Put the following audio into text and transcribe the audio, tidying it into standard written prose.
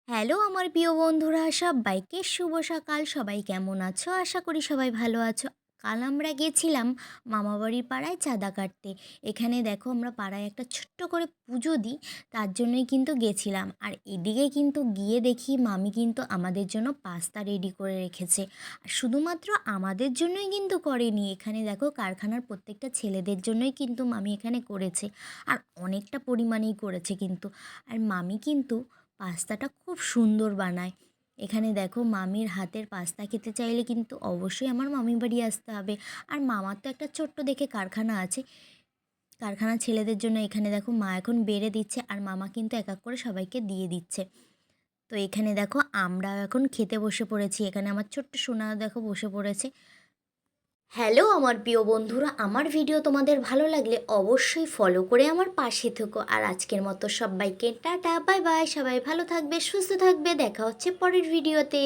Hello আমার প্রিয় বন্ধুরা, সবাইকে শুভ সকাল। সবাই কেমন আছো? আশা করি সবাই ভালো আছো। কাল আমরা গেছিলাম মামাবাড়ির পাড়ায় চাঁদা কাটতে। এখানে দেখো আমরা পাড়ায় একটা ছোট্ট করে পুজো দিই, তার জন্যই কিন্তু গেছিলাম। আর এদিকে কিন্তু গিয়ে দেখি মামি কিন্তু আমাদের জন্য পাস্তা রেডি করে রেখেছে। আর শুধুমাত্র আমাদের জন্যই কিন্তু করেনি, এখানে দেখো কারখানার প্রত্যেকটা ছেলেদের জন্যই কিন্তু মামি এখানে করেছে। আর অনেকটা পরিমাণেই করেছে কিন্তু। আর মামি কিন্তু পাস্তাটা খুব সুন্দর বানায়। এখানে দেখো মামির হাতের পাস্তা খেতে চাইলে কিন্তু অবশ্যই আমার মামির বাড়ি আসতে হবে। আর মামার তো একটা ছোট্ট দেখে কারখানা আছে, কারখানার ছেলেদের জন্য এখানে দেখো মা এখন বেড়ে দিচ্ছে, আর মামা কিন্তু এক এক করে সবাইকে দিয়ে দিচ্ছে। তো এখানে দেখো আমরা এখন খেতে বসে পড়েছি। এখানে আমার ছোট্ট সোনা দেখো বসে পড়েছে। হ্যালো আমার প্রিয় বন্ধুরা, আমার ভিডিও তোমাদের ভালো লাগলে অবশ্যই ফলো করে আমার পাশে থেকো। আর আজকের মতো সবাইকে টাটা বাই বাই। সবাই ভালো থাকবে, সুস্থ থাকবে, দেখা হচ্ছে পরের ভিডিওতে।